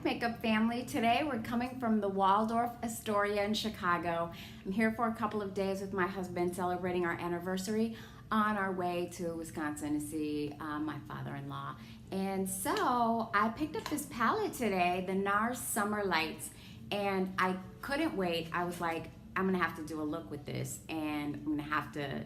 makeup family. Today we're coming from the Waldorf Astoria in Chicago. I'm here for a couple of days with my husband celebrating our anniversary on our way to Wisconsin to see my father-in-law. And so I picked up this palette today, the Nars Summer Lights, and I couldn't wait. I was like, I'm gonna have to do a look with this, and I'm gonna have to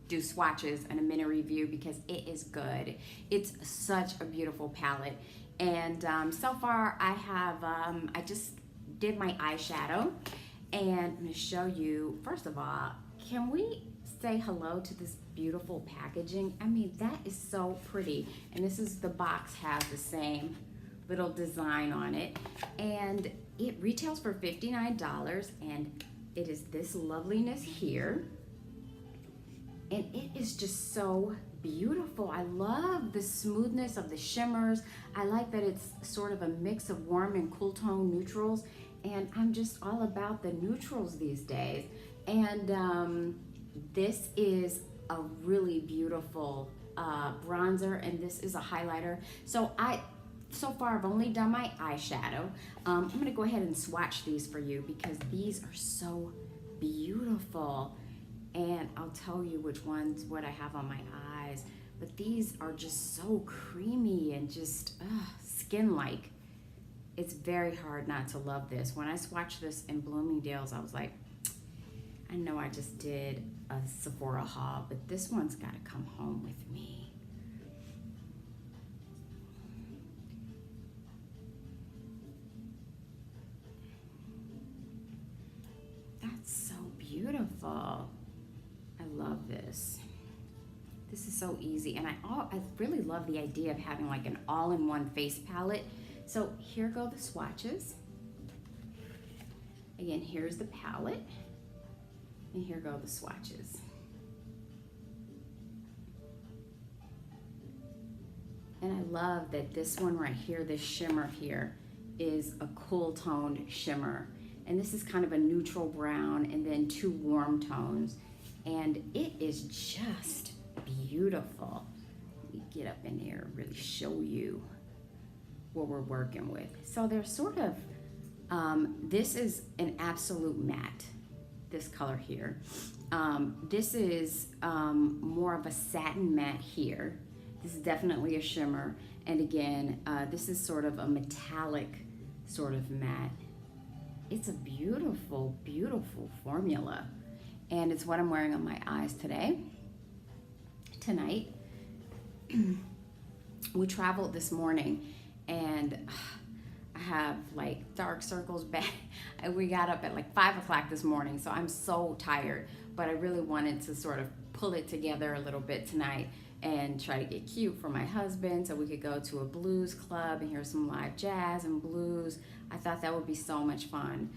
do swatches and a mini review because it is good. It's such a beautiful palette. And so far I have, I just did my eyeshadow, and I'm gonna show you, first of all, can we say hello to this beautiful packaging? I mean, that is so pretty. And this is, the box has the same little design on it. And it retails for $59, and it is this loveliness here. And it is just so beautiful. I love the smoothness of the shimmers. I like that it's sort of a mix of warm and cool tone neutrals, and I'm just all about the neutrals these days. And this is a really beautiful bronzer, and this is a highlighter. So far I've only done my eyeshadow. I'm gonna go ahead and swatch these for you because these are so beautiful. And I'll tell you which ones, what I have on my eyes. But these are just so creamy and just skin-like. It's very hard not to love this. When I swatched this in Bloomingdale's, I was like, I know I just did a Sephora haul, but this one's gotta come home with me. That's so beautiful. I love this. This is so easy, and I really love the idea of having like an all-in-one face palette. So here go the swatches. Again, here's the palette, and here go the swatches. And I love that this one right here, this shimmer here, is a cool toned shimmer. And this is kind of a neutral brown and then two warm tones. And it is just beautiful. Let me get up in here and really show you what we're working with. So they're sort of, this is an absolute matte, this color here. This is more of a satin matte here. This is definitely a shimmer. And again, this is sort of a metallic sort of matte. It's a beautiful, beautiful formula. And it's what I'm wearing on my eyes tonight. We traveled this morning, and I have like dark circles back. We got up at like 5 o'clock this morning, so I'm so tired, but I really wanted to sort of pull it together a little bit tonight and try to get cute for my husband so we could go to a blues club and hear some live jazz and blues. I thought that would be so much fun.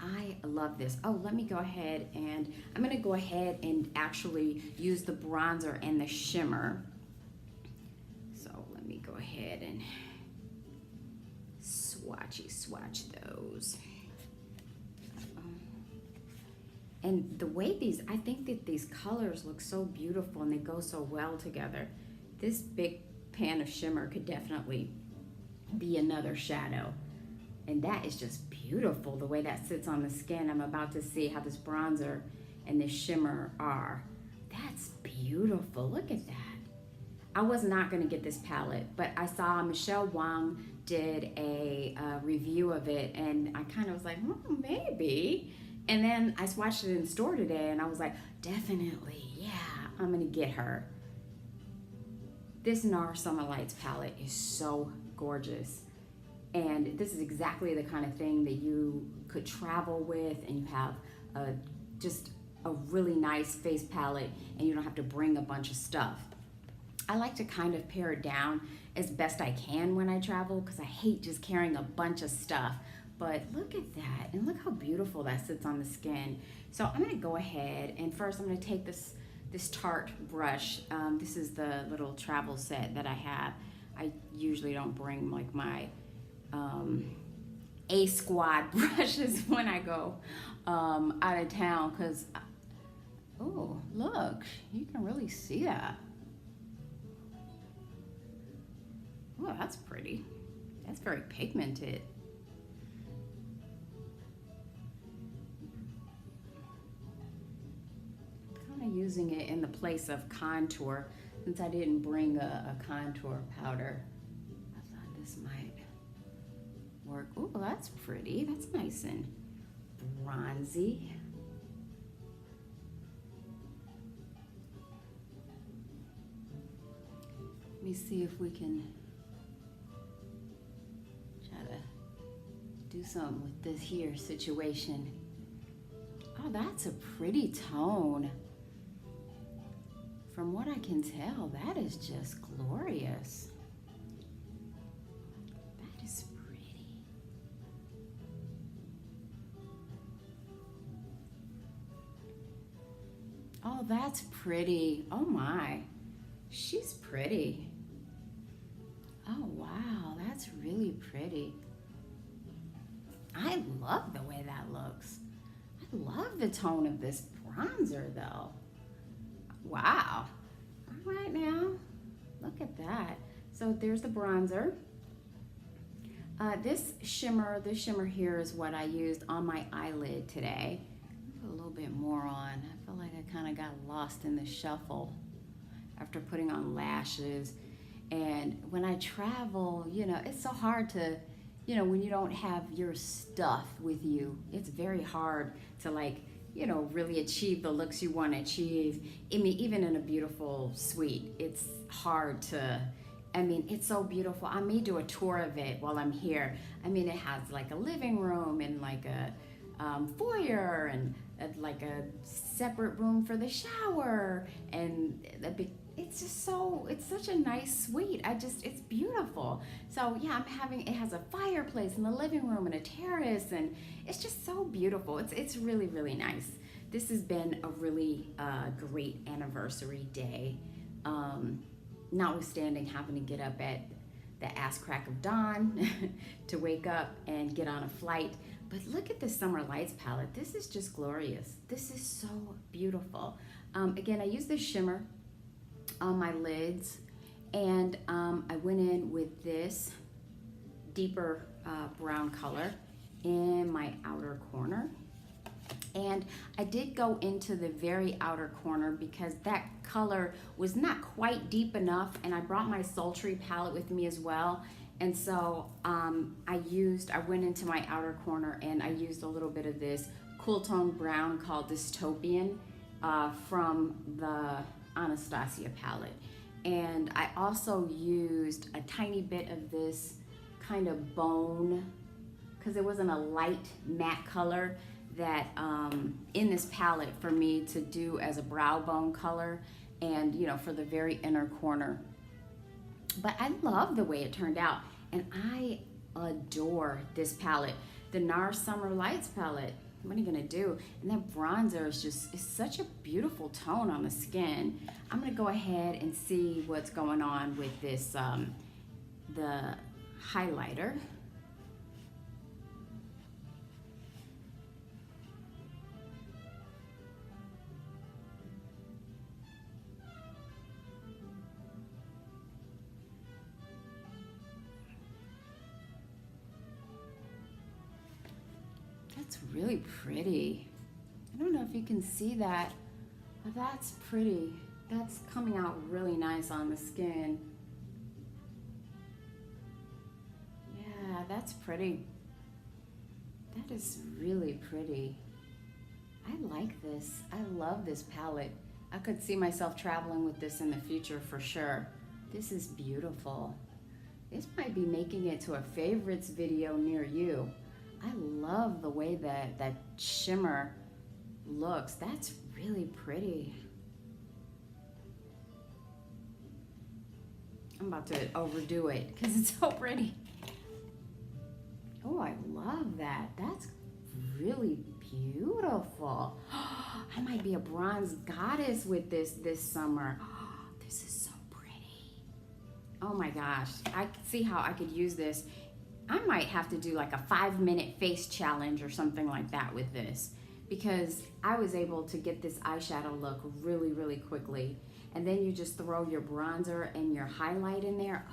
I love this. Oh, let me go ahead, and I'm gonna go ahead and actually use the bronzer and the shimmer. So let me go ahead and swatch those. And the way these, I think that these colors look so beautiful and they go so well together. This big pan of shimmer could definitely be another shadow. And that is just beautiful, the way that sits on the skin. I'm about to see how this bronzer and this shimmer are. That's beautiful, look at that. I was not gonna get this palette, but I saw Michelle Wang did a review of it, and I kind of was like, maybe. And then I swatched it in the store today, and I was like, definitely, yeah, I'm gonna get her. This Nars Summer Lights palette is so gorgeous. And this is exactly the kind of thing that you could travel with, and you have just a really nice face palette, and you don't have to bring a bunch of stuff. I like to kind of pare it down as best I can when I travel because I hate just carrying a bunch of stuff. But look at that, and look how beautiful that sits on the skin. So I'm gonna go ahead, and first I'm gonna take this Tarte brush. This is the little travel set that I have. I usually don't bring like my A squad brushes when I go out of town because, oh, look, you can really see that. Oh, that's pretty. That's very pigmented. Kind of using it in the place of contour since I didn't bring a contour powder. I thought this might work. Oh, that's pretty. That's nice and bronzy. Let me see if we can try to do something with this here situation. Oh, that's a pretty tone. From what I can tell, that is just glorious. That is pretty. Oh, that's pretty. Oh my, she's pretty. Oh wow, that's really pretty. I love the way that looks. I love the tone of this bronzer though. Wow. All right now, look at that. So there's the bronzer. This shimmer here is what I used on my eyelid today. Put a little bit more on. I feel like I kind of got lost in the shuffle after putting on lashes. And when I travel, you know, it's so hard to, you know, when you don't have your stuff with you, it's very hard to like, you know, really achieve the looks you want to achieve. I mean, even in a beautiful suite, it's hard to, I mean, it's so beautiful. I may do a tour of it while I'm here. I mean, it has like a living room and like a foyer and like a separate room for the shower. And it's just so, it's such a nice suite. It's beautiful. So yeah, it has a fireplace in the living room and a terrace, and it's just so beautiful. It's really, really nice. This has been a really great anniversary day. Notwithstanding having to get up at the ass crack of dawn to wake up and get on a flight. But look at the Summer Lights palette. This is just glorious. This is so beautiful. Again, I used this shimmer on my lids, and I went in with this deeper brown color in my outer corner. And I did go into the very outer corner because that color was not quite deep enough, and I brought my Sultry palette with me as well. And so I went into my outer corner and I used a little bit of this cool tone brown called Dystopian from the Anastasia palette. And I also used a tiny bit of this kind of bone, because it wasn't a light matte color that in this palette for me to do as a brow bone color, and you know, for the very inner corner. But I love the way it turned out, and I adore this palette, the Nars Summer Lights Palette. What are you gonna do? And that bronzer is such a beautiful tone on the skin. I'm gonna go ahead and see what's going on with this, the highlighter. That's really pretty. I don't know if you can see that, but that's pretty. That's coming out really nice on the skin. Yeah, that's pretty. That is really pretty. I like this. I love this palette. I could see myself traveling with this in the future for sure. This is beautiful. This might be making it to a favorites video near you. I love the way that shimmer looks. That's really pretty. I'm about to overdo it because it's so pretty. Oh, I love that. That's really beautiful. I might be a bronze goddess with this summer. This is so pretty. Oh my gosh. I could see how I could use this. I might have to do like a 5-minute face challenge or something like that with this, because I was able to get this eyeshadow look really, really quickly. And then you just throw your bronzer and your highlight in there.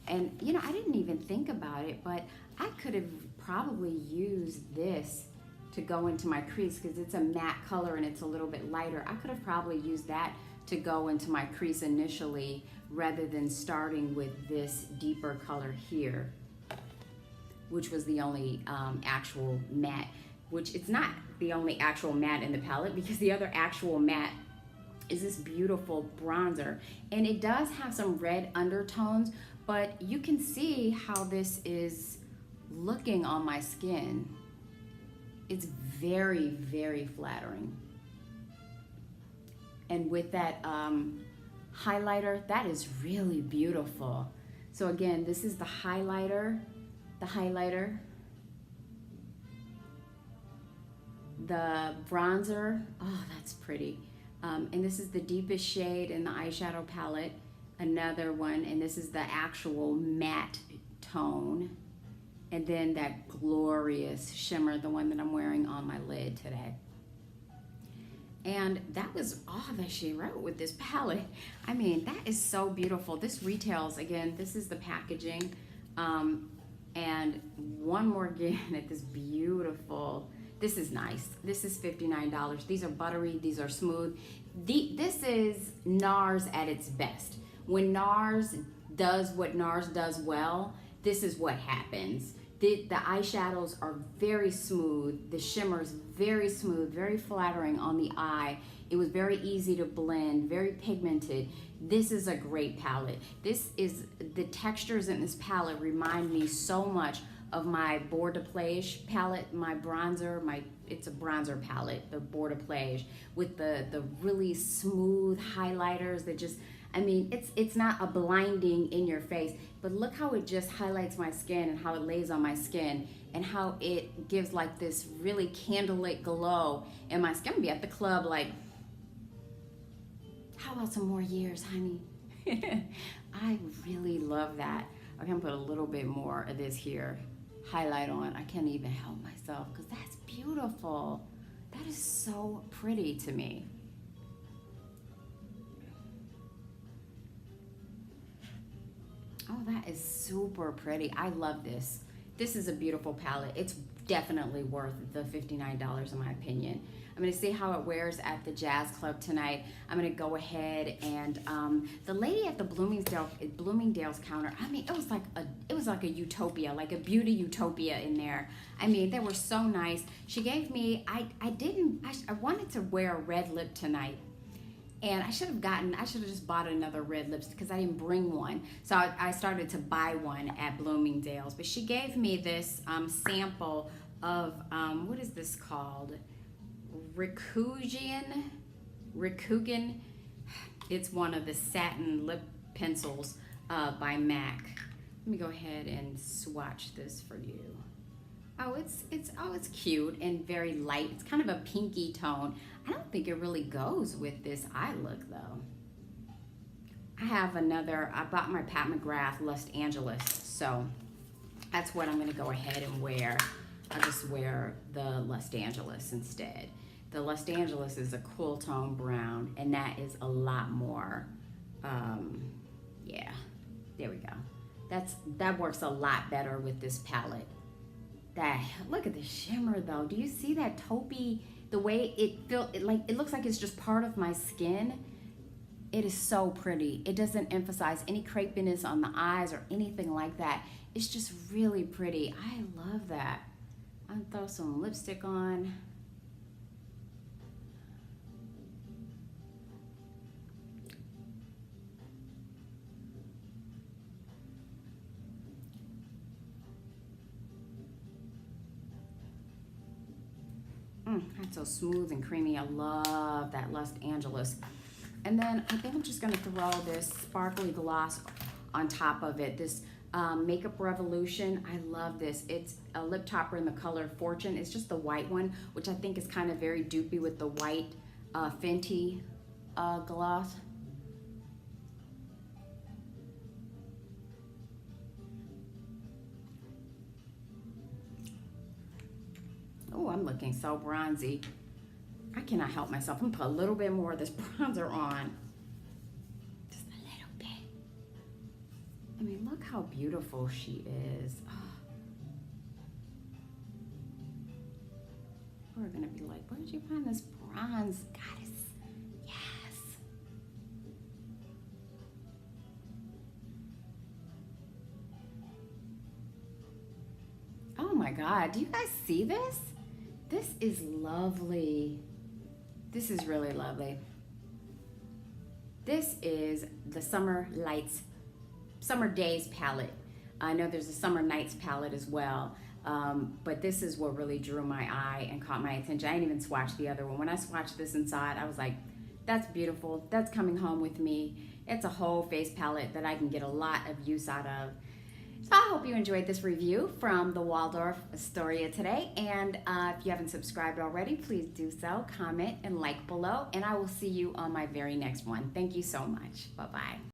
And you know, I didn't even think about it, but I could have probably used this to go into my crease because it's a matte color and it's a little bit lighter. I could have probably used that to go into my crease initially rather than starting with this deeper color here, which was the only actual matte, which it's not the only actual matte in the palette because the other actual matte is this beautiful bronzer. And it does have some red undertones, but you can see how this is looking on my skin. It's very, very flattering. And with that highlighter, that is really beautiful. So again, this is the highlighter, the bronzer, oh, that's pretty. And this is the deepest shade in the eyeshadow palette, another one, and this is the actual matte tone. And then that glorious shimmer, the one that I'm wearing on my lid today. And that was all that she wrote with this palette. I mean, that is so beautiful. This retails, again, this is the packaging. And one more again at this beautiful, this is nice. This is $59. These are buttery, these are smooth. This is Nars at its best. When Nars does what Nars does well, this is what happens. The eyeshadows are very smooth. The shimmer's very smooth, very flattering on the eye. It was very easy to blend, very pigmented. This is a great palette. The textures in this palette remind me so much of my Bord de Plage palette, my bronzer, it's a bronzer palette, the Bord de Plage, with the really smooth highlighters that just, I mean, it's not a blinding in your face, but look how it just highlights my skin and how it lays on my skin and how it gives like this really candlelit glow in my skin. I'm gonna be at the club like, how about some more years, honey? I really love that. I'm gonna put a little bit more of this here, highlight on. I can't even help myself because that's beautiful. That is so pretty to me. Oh, that is super pretty. I love this. This is a beautiful palette. It's definitely worth the $59 in my opinion. I'm gonna see how it wears at the Jazz Club tonight. I'm gonna go ahead and the lady at the Bloomingdale's counter, I mean, it was like a utopia, like a beauty utopia in there. I mean, they were so nice. She gave me, I wanted to wear a red lip tonight. And I should have just bought another red lipstick because I didn't bring one. So I started to buy one at Bloomingdale's. But she gave me this sample of, what is this called? Rikugan. It's one of the satin lip pencils by MAC. Let me go ahead and swatch this for you. Oh, it's cute and very light. It's kind of a pinky tone. I don't think it really goes with this eye look though. I bought my Pat McGrath Los Angeles, so that's what I'm gonna go ahead and wear. I'll just wear the Los Angeles instead. The Los Angeles is a cool tone brown, and that is a lot more, yeah, there we go. That works a lot better with this palette. Look at the shimmer though. Do you see that taupey, the way it looks like it's just part of my skin? It is so pretty. It doesn't emphasize any crepiness on the eyes or anything like that. It's just really pretty. I love that. I'm gonna throw some lipstick on. That's so smooth and creamy. I love that Los Angeles. And then I think I'm just gonna throw this sparkly gloss on top of it. This Makeup Revolution, I love this. It's a lip topper in the color Fortune. It's just the white one, which I think is kind of very dupey with the white Fenty gloss. Oh, I'm looking so bronzy. I cannot help myself. I'm gonna put a little bit more of this bronzer on. Just a little bit. I mean, look how beautiful she is. Oh. We're gonna be like, where did you find this bronze goddess? Yes. Oh my God, do you guys see this? This is lovely. This is really lovely. This is the Summer Days palette. I know there's a Summer Nights palette as well, but this is what really drew my eye and caught my attention. I didn't even swatch the other one. When I swatched this inside, I was like, that's beautiful. That's coming home with me. It's a whole face palette that I can get a lot of use out of. So I hope you enjoyed this review from the Waldorf Astoria today. And if you haven't subscribed already, please do so. Comment and like below. And I will see you on my very next one. Thank you so much. Bye-bye.